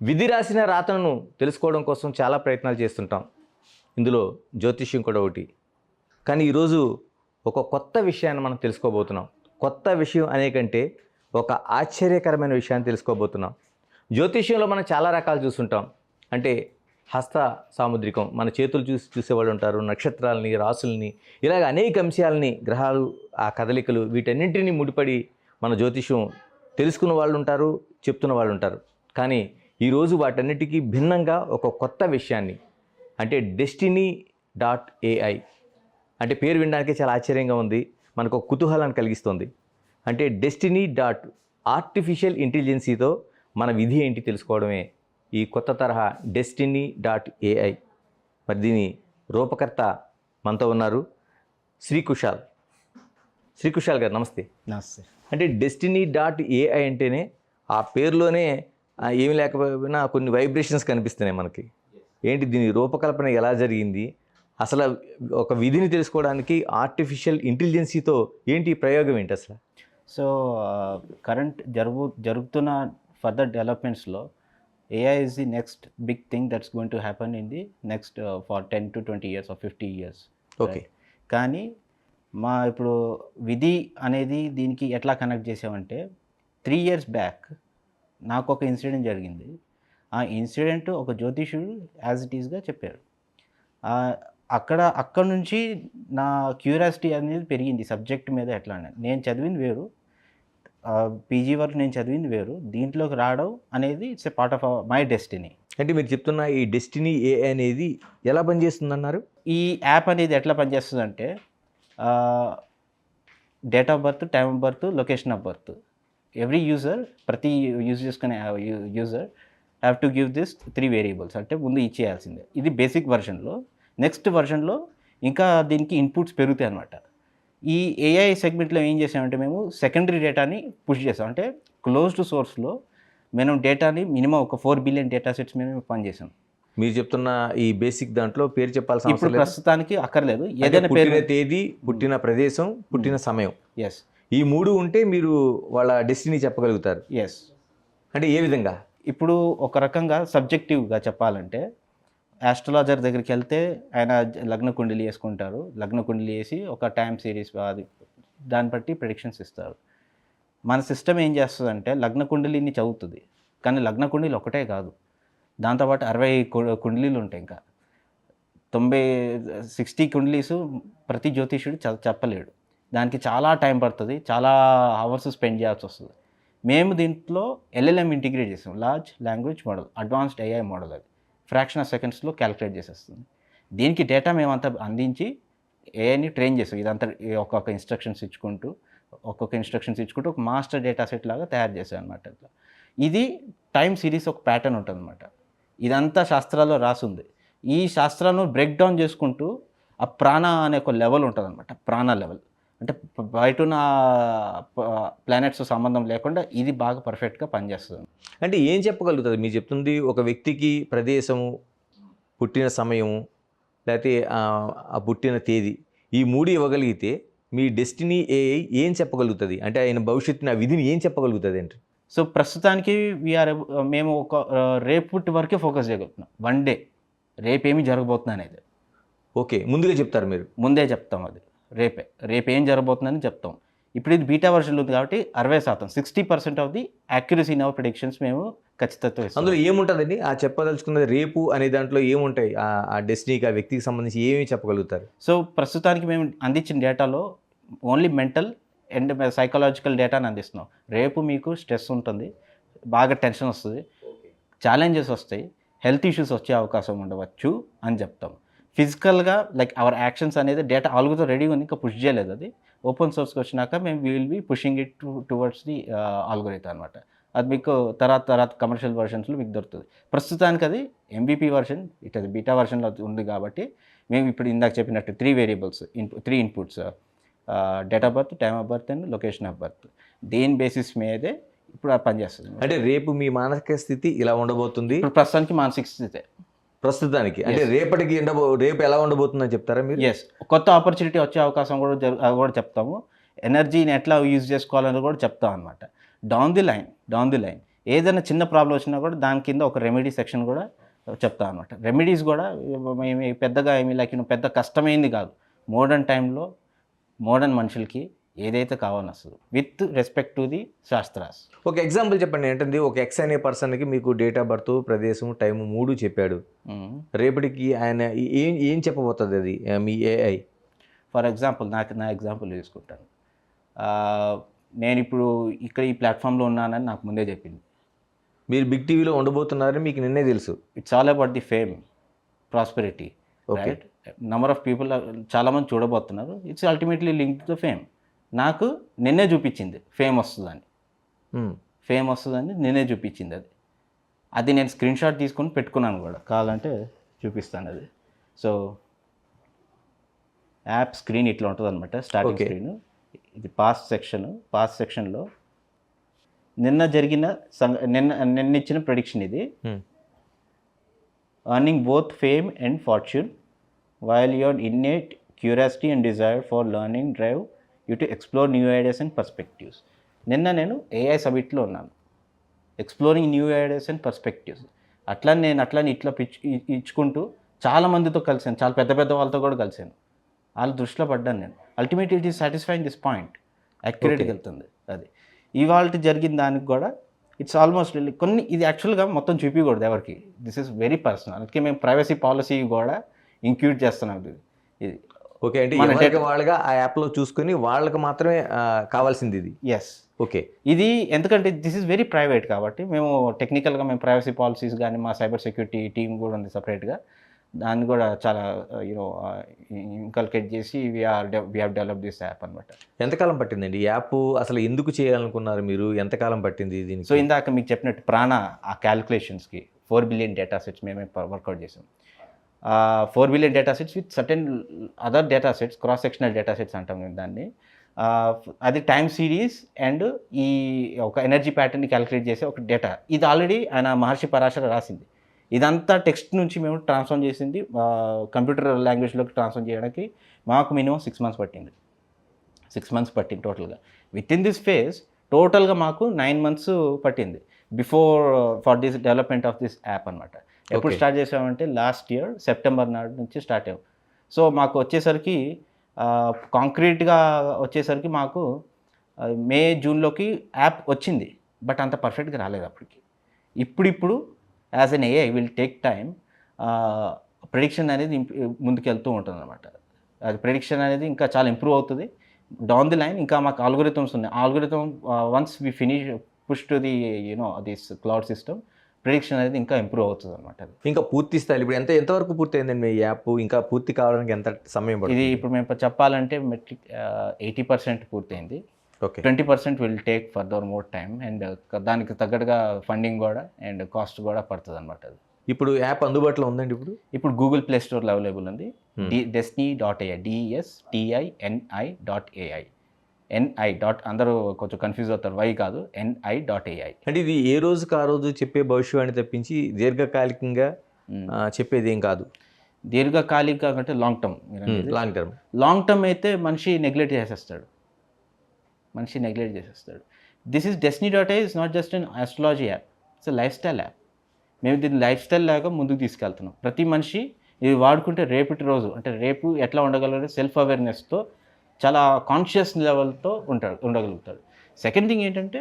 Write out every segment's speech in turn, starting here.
విధి రాసిన రాతను తెలుసుకోవడం కోసం చాలా ప్రయత్నాలు చేస్తుంటాం. ఇందులో జ్యోతిష్యం కూడా ఒకటి. కానీ ఈరోజు ఒక కొత్త విషయాన్ని మనం తెలుసుకోబోతున్నాం. కొత్త విషయం అనే కంటే ఒక ఆశ్చర్యకరమైన విషయాన్ని తెలుసుకోబోతున్నాం. జ్యోతిష్యంలో మనం చాలా రకాలు చూస్తుంటాం. అంటే హస్త సాముద్రికం, మన చేతులు చూసేవాళ్ళు ఉంటారు, నక్షత్రాలని, రాసుల్ని, ఇలాగ అనేక అంశాలని, గ్రహాలు, ఆ కదలికలు, వీటన్నింటినీ ముడిపడి మన జ్యోతిష్యం తెలుసుకున్న వాళ్ళు ఉంటారు, చెప్తున్న వాళ్ళు ఉంటారు. కానీ ఈరోజు వాటన్నిటికీ భిన్నంగా ఒక కొత్త విషయాన్ని, అంటే destiny.ai, అంటే పేరు వినడానికి చాలా ఆశ్చర్యంగా ఉంది, మనకు ఒక కుతూహలాన్ని కలిగిస్తుంది. అంటే Destiny.artificial ఇంటెలిజెన్సీతో మన విధి ఏంటి తెలుసుకోవడమే ఈ కొత్త తరహా Destiny.ai. మరి దీని రూపకర్త మనతో ఉన్నారు శ్రీకుశాల్. శ్రీకుశాల్ గారు నమస్తే. నమస్తే. అంటే Destiny.ai అంటేనే ఆ పేరులోనే ఏమి లేకపోయినా కొన్ని వైబ్రేషన్స్ కనిపిస్తున్నాయి మనకి. ఏంటి దీని రూపకల్పన ఎలా జరిగింది, అసలు ఒక విధిని తెలుసుకోవడానికి ఆర్టిఫిషియల్ ఇంటెలిజెన్సీతో ఏంటి ప్రయోగం ఏంటి అసలు? సో కరెంట్ జరుగుతున్న ఫర్దర్ డెవలప్మెంట్స్లో AI is the next big thing that's going to happen in the next for 10 to 20 years or 50 years. Okay. కానీ ఇప్పుడు విధి అనేది దీనికి ఎట్లా కనెక్ట్ చేసామంటే 3 years బ్యాక్ నాకు ఒక ఇన్సిడెంట్ జరిగింది. ఆ ఇన్సిడెంట్ ఒక జ్యోతిషుడు యాజ్ ఇట్ ఈస్గా చెప్పారు. అక్కడ నుంచి నా క్యూరియాసిటీ అనేది పెరిగింది సబ్జెక్ట్ మీద. ఎట్లా అని నేను చదివింది వేరు, పీజీ వరకు నేను చదివింది వేరు, దీంట్లోకి రావడం అనేది it's a part of my destiny. అంటే మీరు చెప్తున్న ఈ Destiny.ai అనేది ఎలా పనిచేస్తుంది అన్నారు? ఈ యాప్ అనేది ఎట్లా పనిచేస్తుందంటే date of birth, time of birth, location of birth, every user, ప్రతి యూజ్ చేసుకునే user have to give this 3 variables. అంటే ముందు ఇచ్చేయాల్సిందే. ఇది బేసిక్ వర్షన్లో. నెక్స్ట్ వర్షన్లో ఇంకా దీనికి ఇన్పుట్స్ పెరుగుతాయి అన్నమాట. ఈ ఏఐ సెగ్మెంట్లో ఏం చేసామంటే మేము సెకండరీ డేటాని పుష్ చేసాం. అంటే క్లోజ్డ్ సోర్స్లో మనం డేటాని మినిమం ఒక 4 బిలియన్ డేటా సెట్స్ మేము పనిచేసాం. మీరు చెప్తున్న ఈ బేసిక్ దాంట్లో పేరు చెప్పాల్సిన ఇప్పుడు అవసరం లేదు. ప్రస్తుతానికి అక్కర్లేదు. అంటే ఏదైనా పుట్టిన పేరు, తేదీ, పుట్టిన ప్రదేశం, పుట్టిన సమయం, ఎస్ ఈ 3 ఉంటే మీరు వాళ్ళ డెస్టినీ చెప్పగలుగుతారు. ఎస్. అంటే ఏ విధంగా? ఇప్పుడు ఒక రకంగా సబ్జెక్టివ్గా చెప్పాలంటే ఆస్ట్రాలజర్ దగ్గరికి వెళ్తే ఆయన లగ్న కుండలి వేసుకుంటారు. లగ్న కుండలి వేసి ఒక టైం సిరీస్ అది దాన్ని బట్టి ప్రెడిక్షన్స్ ఇస్తారు. మన సిస్టమ్ ఏం చేస్తుందంటే లగ్న కుండలిని చదువుతుంది, కానీ లగ్న కుండలి ఒకటే కాదు, దాంతోపాటు 60 కుండలీలు ఉంటాయి. ఇంకా 60 కుండలీస్ ప్రతి జ్యోతిష్యుడు చెప్పలేడు. దానికి చాలా టైం పడుతుంది, చాలా అవర్స్ స్పెండ్ చేయాల్సి వస్తుంది. మేము దీంట్లో LLM ఇంటిగ్రేట్ చేసాం, large language model, advanced AI model. అది ఫ్రాక్షన్ ఆఫ్ సెకండ్స్లో క్యాలిక్యులేట్ చేసేస్తుంది. దీనికి డేటా మేమంతా అందించి ఏఐని ట్రైన్ చేసాం. ఇదంతా ఒక్కొక్క ఇన్స్ట్రక్షన్స్ ఇచ్చుకుంటూ ఒక మాస్టర్ డేటా సెట్ లాగా తయారు చేసాం అనమాట. ఇట్లా ఇది టైం సిరీస్ ఒక ప్యాటర్న్ ఉంటుంది అనమాట. ఇదంతా శాస్త్రాల్లో రాసుంది. ఈ శాస్త్రాలను బ్రేక్ డౌన్ చేసుకుంటూ ఆ ప్రాణ అనే ఒక లెవెల్ ఉంటుంది అనమాట. ప్రాణ లెవెల్ అంటే బయట ఉన్న ప్లానెట్స్ సంబంధం లేకుండా ఇది బాగా పర్ఫెక్ట్గా పనిచేస్తుంది. అంటే ఏం చెప్పగలుగుతుంది? మీరు చెప్తుంది ఒక వ్యక్తికి ప్రదేశము, పుట్టిన సమయము, లేకపోతే ఆ పుట్టిన తేదీ, ఈ 3 ఇవ్వగలిగితే మీ Destiny.ai ఏం చెప్పగలుగుతుంది? అంటే ఆయన భవిష్యత్తుని, ఆ విధిని ఏం చెప్పగలుగుతుంది అంటే? సో ప్రస్తుతానికి మేము ఒక రేపటి వరకే ఫోకస్ చేయగలుగుతున్నాం. 1 డే రేపేమి జరగబోతుంది అనేది. ఓకే, ముందుగా చెప్తారు మీరు? ముందే చెప్తాం. అది రేపు ఏం జరగబోతుందని చెప్తాం. ఇప్పుడు ఇది బీటా వర్షన్లో ఉంది కాబట్టి 60%, 60% of the accuracy in our predictions మేము ఖచ్చితంగా ఇస్తాం. అందులో ఏముంటుందండి? ఆ చెప్పదలుచుకున్నది రేపు అనే దాంట్లో ఏముంటాయి? ఆ డెస్టినీకి, ఆ వ్యక్తికి సంబంధించి ఏమేమి చెప్పగలుగుతారు? సో ప్రస్తుతానికి మేము అందించిన డేటాలో ఓన్లీ మెంటల్ అండ్ సైకలాజికల్ డేటాని అందిస్తున్నాం. రేపు మీకు స్ట్రెస్ ఉంటుంది, బాగా టెన్షన్ వస్తుంది, ఛాలెంజెస్ వస్తాయి, హెల్త్ ఇష్యూస్ వచ్చే అవకాశం ఉండవచ్చు అని చెప్తాం. ఫిజికల్గా లైక్ అవర్ యాక్షన్స్ అనేది డేటా ఆల్రెడీ రెడీగా ఉంది, ఇంకా పుష్ చేయలేదు. అది ఓపెన్ సోర్స్కి వచ్చినాక మేము will be pushing it towards the algorithm అనమాట. అది మీకు తర్వాత కమర్షియల్ వర్షన్స్లో మీకు దొరుకుతుంది. ప్రస్తుతానికి అది MVP వర్షన్, అది బీటా వర్షన్లో ఉంది కాబట్టి మేము ఇప్పుడు ఇందాక చెప్పినట్టు 3 variables, 3 inputs, date of birth, time of birth and location of birth, దేని బేసిస్ మీదే ఇప్పుడు అది పనిచేస్తుంది. అంటే రేపు మీ మానసిక స్థితి ఇలా ఉండబోతుంది. ఇప్పుడు ప్రస్తుతానికి మానసిక స్థితే ప్రస్తుతానికి. అంటే రేపటికి రేపు ఎలా ఉండబోతుందని చెప్తారా మీరు? ఎస్, కొత్త ఆపర్చునిటీ వచ్చే అవకాశం కూడా చెప్తాము. ఎనర్జీని ఎట్లా యూజ్ చేసుకోవాలని కూడా చెప్తాం అనమాట. డౌన్ ది లైన్ ఏదైనా చిన్న ప్రాబ్లం వచ్చినా కూడా దాని కింద ఒక రెమెడీ సెక్షన్ కూడా చెప్తాను అనమాట. రెమెడీస్ కూడా మేము పెద్దగా ఏమి లైక్ పెద్ద కష్టమైంది కాదు. మోడర్న్ టైంలో మోడర్న్ మనుషులకి ఏదైతే కావాలని వస్తుంది with respect to the shastras. ఒక ఎగ్జాంపుల్ చెప్పండి. ఏంటంటే ఒక ఎక్స్ అనే పర్సన్కి మీకు డేట్ ఆఫ్ బర్త్, ప్రదేశం, టైం 3 చెప్పాడు. రేపటికి ఆయన ఏం చెప్పబోతుంది అది మీ ఏఐ? ఫర్ ఎగ్జాంపుల్ నా ఎగ్జాంపుల్ తీసుకుంటాను. నేను ఇప్పుడు ఇక్కడ ఈ ప్లాట్ఫామ్లో ఉన్నానని నాకు ముందే చెప్పింది. మీరు బిగ్ టీవీలో ఉండబోతున్నారని మీకు నిన్నే తెలుసు. It's all about the fame, prosperity, right? Number of people చాలామంది చూడబోతున్నారు. It's ultimately link to fame. నాకు నిన్నే చూపించింది ఫేమ్ వస్తుందని. ఫేమ్ వస్తుందని నిన్నే చూపించింది. అది నేను స్క్రీన్ షాట్ తీసుకొని పెట్టుకున్నాను కూడా, కావాలంటే చూపిస్తాను అది. సో యాప్ స్క్రీన్ ఇట్లా ఉంటుంది అనమాట. స్టార్టింగ్ స్క్రీన్ ఇది పాస్ట్ సెక్షన్లో నిన్న జరిగిన నిన్న ఇచ్చిన ప్రెడిక్షన్ ఇది. Earning both fame and fortune while your innate curiosity and desire for learning drive you to explore new ideas and perspectives. నిన్న నేను ఏఐ సమిట్లో ఉన్నాను, exploring new ideas and perspectives. అట్లా ఇట్లా ఇచ్చుకుంటూ చాలా మందితో కలిసాను, చాలా పెద్ద పెద్ద వాళ్ళతో కూడా కలిసాను. వాళ్ళ దృష్టిలో పడ్డాను నేను. Ultimately it is satisfying this point, అక్యురేట్గా వెళ్తుంది అది. ఇవాళ జరిగిన దానికి కూడా ఇట్స్ ఆల్మోస్ట్ కొన్ని ఇది యాక్చువల్గా మొత్తం చూపించకూడదు ఎవరికి. This is very personal. అందుకే మేము ప్రైవసీ పాలసీ కూడా ఇంక్లూడ్ చేస్తున్నాం ఇది. ఓకే, అంటే వాళ్ళగా ఆ యాప్లో చూసుకొని వాళ్ళకి మాత్రమే కావాల్సింది ఇది. Yes, okay. ఇది ఎందుకంటే దిస్ ఈజ్ వెరీ ప్రైవేట్ కాబట్టి మేము టెక్నికల్గా మేము ప్రైవసీ పాలసీస్ కానీ మా సైబర్ సెక్యూరిటీ టీమ్ కూడా ఉంది సపరేట్గా. దాన్ని కూడా చాలా ఇన్కల్కేట్ చేసి we have develop this app అనమాట. ఎంతకాలం పట్టిందండి ఈ యాప్? అసలు ఎందుకు చేయాలనుకున్నారు మీరు? ఎంతకాలం పట్టింది దీనికి? సో ఇందాక మీకు చెప్పినట్టు ఆ క్యాలిక్యులేషన్స్కి 4 బిలియన్ డేటా సెట్స్ మేమే వర్కౌట్ చేసాం. 4 billion data sets with certain other data sets, cross sectional data sets అంటాం మేము దాన్ని. అది టైమ్ సిరీస్ అండ్ ఈ ఒక ఎనర్జీ ప్యాటర్న్ని క్యాలిక్యులేట్ చేసే ఒక డేటా. ఇది ఆల్రెడీ ఆయన మహర్షి పరాశర రాసింది. ఇదంతా టెక్స్ట్ నుంచి మేము ట్రాన్స్ఫార్మ్ చేసింది కంప్యూటర్ లాంగ్వేజ్లోకి ట్రాన్స్ఫార్మ్ చేయడానికి మాకు మినిమం 6 months పట్టింది. 6 months పట్టింది టోటల్గా. విత్ ఇన్ దిస్ ఫేజ్ టోటల్గా మాకు 9 months పట్టింది before for this development of this app అనమాట. ఎప్పుడు స్టార్ట్ చేసామంటే లాస్ట్ ఇయర్ సెప్టెంబర్ నాటి నుంచి స్టార్ట్ అయ్యాం. సో మాకు వచ్చేసరికి కాంక్రీట్గా వచ్చేసరికి మాకు మే జూన్లోకి యాప్ వచ్చింది. బట్ అంత పర్ఫెక్ట్గా రాలేదు అప్పటికి. ఇప్పుడు as an AI will take time. Prediction అనేది ముందుకెళ్తూ ఉంటుంది అనమాట. అది ప్రెడిక్షన్ అనేది ఇంకా చాలా ఇంప్రూవ్ అవుతుంది డౌన్ ది లైన్. ఇంకా మాకు ఆల్గోరిథమ్స్ ఉన్నాయి. Algorithm once we finish push to the this cloud system, prediction అనేది ఇంకా ఇంప్రూవ్ అవుతుంది అనమాట. అది ఇంకా పూర్తి స్థాయి ఇప్పుడు ఎంతవరకు పూర్తి అయిందండి మీ యాప్? ఇంకా పూర్తి కావడానికి ఎంత సమయం పడుతుంది? ఇది ఇప్పుడు మేము చెప్పాలంటే 80% పూర్తయింది. Okay, 20% will take further more time and దానికి తగ్గట్టుగా ఫండింగ్ కూడా అండ్ కాస్ట్ కూడా పడుతుంది అనమాట. అది ఇప్పుడు యాప్ అందుబాటులో ఉందండి? ఇప్పుడు గూగుల్ ప్లే స్టోర్లో అవైలబుల్ ఉంది. destiny.ai, DESTINI.ai. అందరూ కొంచెం కన్ఫ్యూజ్ అవుతారు, వై కాదు, NI.ai. అంటే ఇది ఏ రోజుకి ఆ రోజు చెప్పే భవిష్యవాణి తప్పించి దీర్ఘకాలికంగా చెప్పేది ఏం కాదు. దీర్ఘకాలిక అంటే లాంగ్ టర్మ్ అయితే మనిషి నెగ్లెక్ట్ చేసేస్తాడు. This is Destiny.ai is not just an astrology app, it's a life style app. మేము దీన్ని లైఫ్ స్టైల్ లాగా ముందుకు తీసుకెళ్తున్నాం. ప్రతి మనిషి ఇది వాడుకుంటే రేపటి రోజు అంటే రేపు ఎట్లా ఉండగలరు సెల్ఫ్ అవేర్నెస్తో చాలా కాన్షియస్ లెవెల్తో ఉండగలుగుతాడు. సెకండ్ థింగ్ ఏంటంటే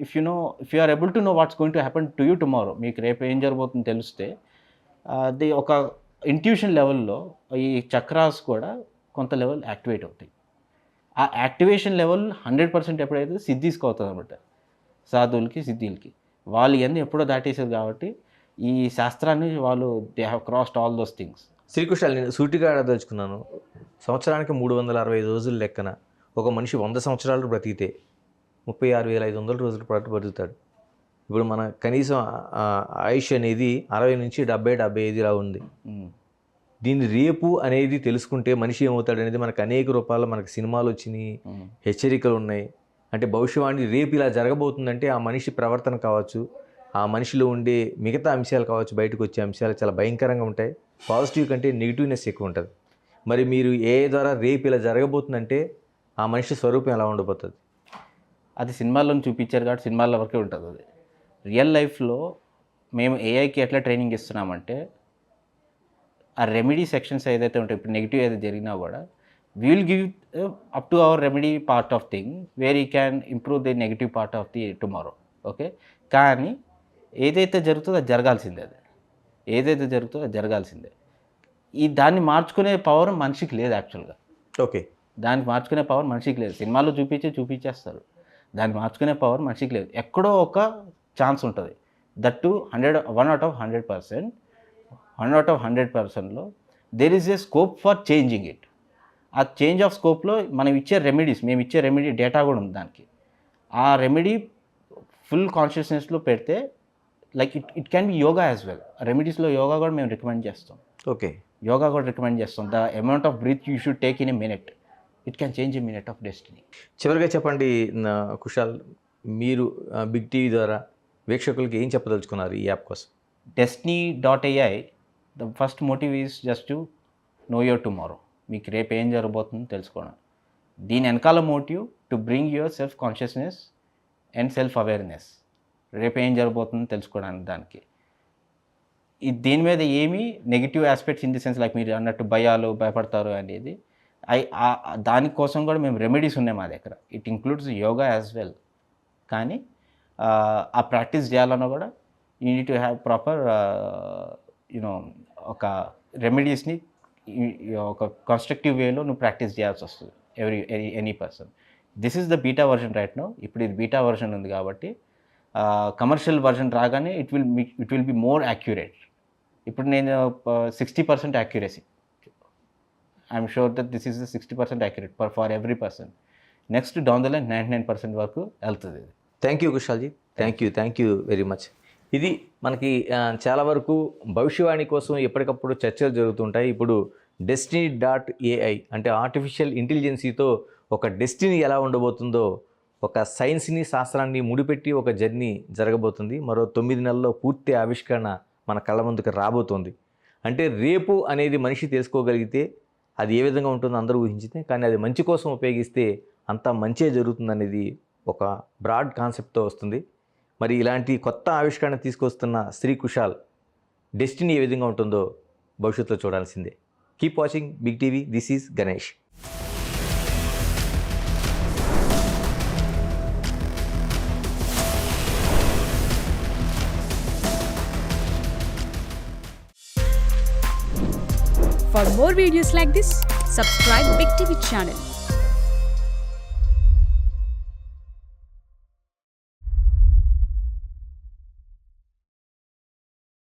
if you are able to know what's going to happen to you tomorrow, మీకు రేపు ఏం జరగబోతుందో తెలిస్తే అది ఒక ఇంట్యూషన్ లెవెల్లో ఈ చక్రాస్ కూడా కొంత లెవెల్ యాక్టివేట్ అవుతాయి. ఆ యాక్టివేషన్ లెవెల్ 100% ఎప్పుడైతే సిద్ధిస్కి అవుతుంది అనమాట. సాధువులకి, సిద్ధిలకి వాళ్ళు ఇవన్నీ ఎప్పుడో దాటేసారు కాబట్టి ఈ శాస్త్రాన్ని వాళ్ళు they have crossed all those things. Srikrishna, నేను సూటిగా అడదలుచుకున్నాను. సంవత్సరానికి 365 రోజులు లెక్కన ఒక మనిషి 100 సంవత్సరాలు బ్రతికితే 36,500 రోజుల పాటు బతుకుతాడు. ఇప్పుడు మన కనీసం ఆయుష్ అనేది 60 నుంచి 70-75 లా ఉంది. దీన్ని రేపు అనేది తెలుసుకుంటే మనిషి ఏమవుతాడు అనేది మనకు అనేక రూపాల్లో మనకు సినిమాలు వచ్చినాయి, హెచ్చరికలు ఉన్నాయి. అంటే భవిష్యవాణి రేపు ఇలా జరగబోతుందంటే ఆ మనిషి ప్రవర్తన కావచ్చు, ఆ మనిషిలో ఉండే మిగతా అంశాలు కావచ్చు, బయటకు వచ్చే అంశాలు చాలా భయంకరంగా ఉంటాయి. పాజిటివ్ కంటే నెగిటివ్నెస్ ఎక్కువ ఉంటుంది. మరి మీరు ఏ ద్వారా రేపు ఇలా జరగబోతుందంటే ఆ మనిషి స్వరూపం ఎలా ఉండబోతుంది? అది సినిమాల్లో చూపించారు కాబట్టి సినిమాల వరకే ఉంటుంది. అది రియల్ లైఫ్లో మేము ఏఐకి ఎట్లా ట్రైనింగ్ ఇస్తున్నామంటే ఆ రెమెడీ సెక్షన్స్ ఏదైతే ఉంటాయి, ఇప్పుడు నెగిటివ్ ఏదైతే జరిగినా కూడా we will give up to our remedy part of thing where you can improve the negative part of the tomorrow. Okay, కానీ ఏదైతే జరుగుతుందో అది జరగాల్సిందే, ఏదైతే జరుగుతుందో అది జరగాల్సిందే. దాన్ని మార్చుకునే పవర్ మనిషికి లేదు యాక్చువల్గా. ఓకే, దానికి మార్చుకునే పవర్ మనిషికి లేదు. సినిమాలో చూపించేస్తారు, దాన్ని మార్చుకునే పవర్ మనిషికి లేదు. ఎక్కడో ఒక ఛాన్స్ ఉంటుంది, that to 1 out of 100%, 1 out of 100%లో there is a scope for changing it. ఆ చేంజ్ ఆఫ్ స్కోప్లో మేము ఇచ్చే రెమెడీ డేటా కూడా ఉంది దానికి. ఆ రెమెడీ ఫుల్ కాన్షియస్నెస్లో పెడితే like it can be yoga as well. రెమెడీస్లో యోగా కూడా మేము రికమెండ్ చేస్తాం. ఓకే, యోగా కూడా రికమెండ్ చేస్తాం. The amount of breath you should take in a minute, it can change a minute of destiny. చివరిగా చెప్పండి కుషాల్, మీరు బిగ్ టీవీ ద్వారా వీక్షకులకి ఏం చెప్పదలుచుకున్నారు ఈ యాప్ కోసం? Destiny.ai, the first motive is just to know your tomorrow. మీకు రేపు ఏం జరగబోతుందో తెలుసుకోవడం. దీని వెనకాల motive to bring your self consciousness and self awareness. రేపు ఏం జరగబోతుందో తెలుసుకోవడానికి. దానికి దీని మీద ఏమీ negative aspects in the sense like మీరు అన్నట్టు భయపడతారు అనేది దానికోసం కూడా మేము రెమెడీస్ ఉన్నాయి మా దగ్గర. It includes yoga as well. కానీ ఆ ప్రాక్టీస్ చేయాలన్నా కూడా you need to have proper ఒక రెమెడీస్ని ఒక కన్స్ట్రక్టివ్ వేలో నువ్వు ప్రాక్టీస్ చేయాల్సి వస్తుంది any person. This is the beta version right now. ఇప్పుడు ఇది బీటా వర్షన్ ఉంది కాబట్టి కమర్షియల్ వర్షన్ రాగానే it will be more accurate. ఇప్పుడు నేను 60% accuracy, I'm sure that this is the 60% accurate for every person. Next down the line 99% వరకు వెళ్తుంది. Thank you Kushal ji, thank you very much. ఇది మనకి చాలా వరకు భవిష్యవాణి కోసం ఎప్పటికప్పుడు చర్చలు జరుగుతుంటాయి. ఇప్పుడు Destiny.ai అంటే ఆర్టిఫిషియల్ ఇంటెలిజెన్సీతో ఒక డెస్టినీ ఎలా ఉండబోతుందో, ఒక సైన్స్ని శాస్త్రాన్ని ముడిపెట్టి ఒక జర్నీ జరగబోతుంది. మరో 9 నెలల్లో పూర్తి ఆవిష్కరణ మన కళ్ళ ముందుకు రాబోతోంది. అంటే రేపు అనేది మనిషి తెలుసుకోగలిగితే అది ఏ విధంగా ఉంటుందో అందరూ ఊహించితే, కానీ అది మంచి కోసం ఉపయోగిస్తే అంతా మంచే జరుగుతుందనేది ఒక బ్రాడ్ కాన్సెప్ట్తో వస్తుంది. మరి ఇలాంటి కొత్త ఆవిష్కరణ తీసుకొస్తున్న శ్రీ కుషాల్ డెస్టినీ ఏ విధంగా ఉంటుందో భవిష్యత్తులో చూడాల్సిందే. Keep watching Big TV. This is Ganesh. For more videos like this, subscribe Big TV channel.